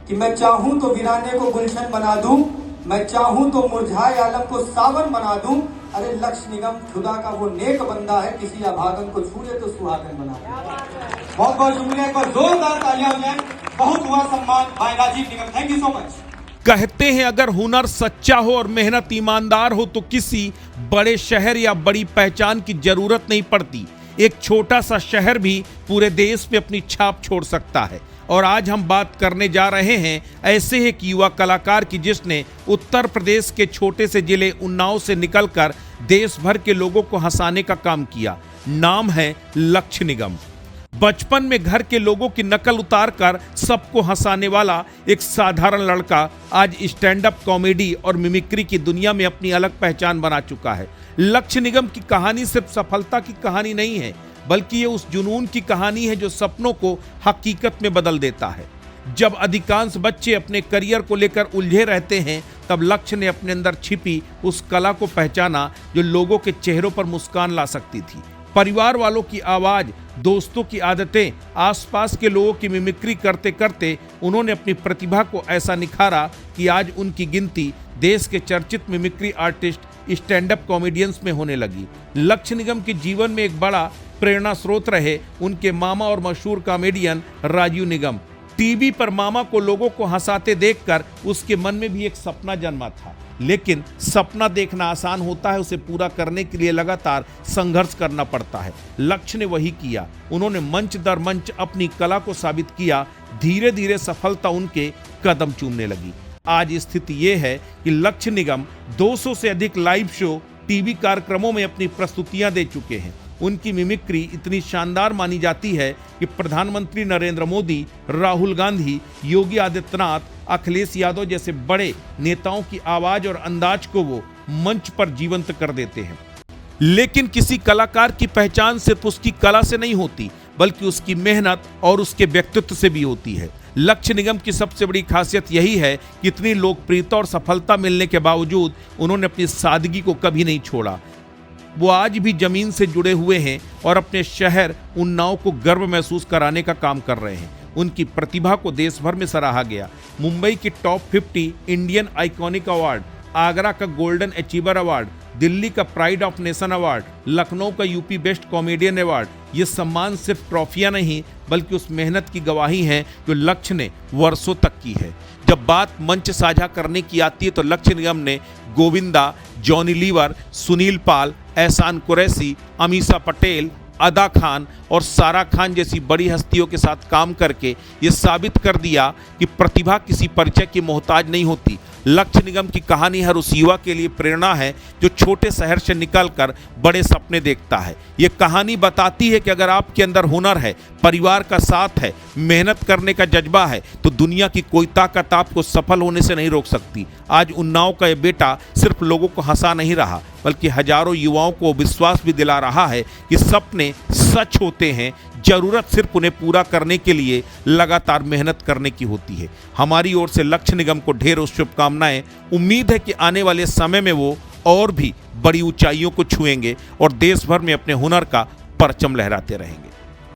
कि मैं चाहूं तो वीराने को गुलशन बना दूं, मैं चाहूं तो मुरझाए आलम को सावन बना दूं। अरे लक्ष्य निगम खुदा का वो नेक बंदा है, किसी अभागन को छू ले तो सुहागन बना दे। बहुत बहुत शुक्रिया, एक बार जोरदार तालियां हो जाए। बहुत हुआ सम्मान भाई राजीव निगम, थैंक यू सो मच। कहते हैं अगर हुनर सच्चा हो और मेहनत ईमानदार हो तो किसी बड़े शहर या बड़ी पहचान की जरूरत नहीं पड़ती। एक छोटा सा शहर भी पूरे देश में अपनी छाप छोड़ सकता है। और आज हम बात करने जा रहे हैं ऐसे एक युवा कलाकार की जिसने उत्तर प्रदेश के छोटे से जिले उन्नाव से निकलकर देश भर के लोगों को हंसाने का काम किया। नाम है लक्ष्य निगम। बचपन में घर के लोगों की नकल उतारकर सबको हंसाने वाला एक साधारण लड़का आज स्टैंड अप कॉमेडी और मिमिक्री की दुनिया में अपनी अलग पहचान बना चुका है। लक्ष्य निगम की कहानी सिर्फ सफलता की कहानी नहीं है, बल्कि ये उस जुनून की कहानी है जो सपनों को हकीकत में बदल देता है। जब अधिकांश बच्चे अपने करियर को लेकर उलझे रहते हैं, तब लक्ष्य ने अपने अंदर छिपी उस कला को पहचाना जो लोगों के चेहरों पर मुस्कान ला सकती थी। परिवार वालों की आवाज, दोस्तों की आदतें, आसपास के लोगों की मिमिक्री करते करते उन्होंने अपनी प्रतिभा को ऐसा निखारा कि आज उनकी गिनती देश के चर्चित mimicry artist, stand up comedians में होने लगी। लक्ष्य निगम के जीवन में एक बड़ा प्रेरणा स्रोत रहे उनके मामा और मशहूर कॉमेडियन राजीव निगम। टीवी पर मामा को लोगों को हंसाते देखकर उसके मन में भी एक सपना जन्मा था, लेकिन सपना देखना आसान होता है, उसे पूरा करने के लिए लगातार संघर्ष करना पड़ता है। लक्ष्य ने वही किया। उन्होंने मंच दर मंच अपनी कला को साबित किया। धीरे धीरे सफलता उनके कदम चूमने लगी। आज स्थिति ये है कि लक्ष्य निगम 200 से अधिक लाइव शो, टीवी कार्यक्रमों में अपनी प्रस्तुतियां दे चुके हैं। उनकी मिमिक्री इतनी शानदार मानी जाती है कि प्रधानमंत्री नरेंद्र मोदी, राहुल गांधी, योगी आदित्यनाथ, अखिलेश यादव जैसे बड़े नेताओं की आवाज और अंदाज को वो मंच पर जीवंत कर देते हैं। लेकिन किसी कलाकार की पहचान सिर्फ उसकी कला से नहीं होती, बल्कि उसकी मेहनत और उसके व्यक्तित्व से भी होती है। लक्ष्य निगम की सबसे बड़ी खासियत यही है कि इतनी लोकप्रियता और सफलता मिलने के बावजूद उन्होंने अपनी सादगी को कभी नहीं छोड़ा। वो आज भी जमीन से जुड़े हुए हैं और अपने शहर उन्नाव को गर्व महसूस कराने का काम कर रहे हैं। उनकी प्रतिभा को देश भर में सराहा गया। मुंबई की top 50 Indian iconic award, Agra का गोल्डन अचीवर अवार्ड, दिल्ली का pride of nation award, Lucknow का यूपी बेस्ट कॉमेडियन अवार्ड, ये सम्मान सिर्फ ट्रॉफियां नहीं बल्कि उस मेहनत की गवाही है जो लक्ष्य ने वर्षों तक की है। जब बात मंच साझा करने की आती है तो लक्ष्य निगम ने गोविंदा, जॉनी लीवर, सुनील पाल, एहसान कुरैशी, अमीषा पटेल, अदा खान और सारा खान जैसी बड़ी हस्तियों के साथ काम करके ये साबित कर दिया कि प्रतिभा किसी परिचय की मोहताज नहीं होती। लक्ष्य निगम की कहानी हर उस युवा के लिए प्रेरणा है जो छोटे शहर से निकलकर बड़े सपने देखता है। ये कहानी बताती है कि अगर आपके अंदर हुनर है, परिवार का साथ है, मेहनत करने का जज्बा है, तो दुनिया की कोई ताकत आपको सफल होने से नहीं रोक सकती। आज उन्नाव का ये बेटा सिर्फ लोगों को हंसा नहीं रहा, बल्कि हजारों युवाओं को विश्वास भी दिला रहा है कि सपने सच होते हैं, जरूरत सिर्फ उन्हें पूरा करने के लिए लगातार मेहनत करने की होती है। हमारी ओर से लक्ष्य निगम को ढेरों शुभकामनाएं। उम्मीद है कि आने वाले समय में वो और भी बड़ी ऊंचाइयों को छुएंगे और देश भर में अपने हुनर का परचम लहराते रहेंगे।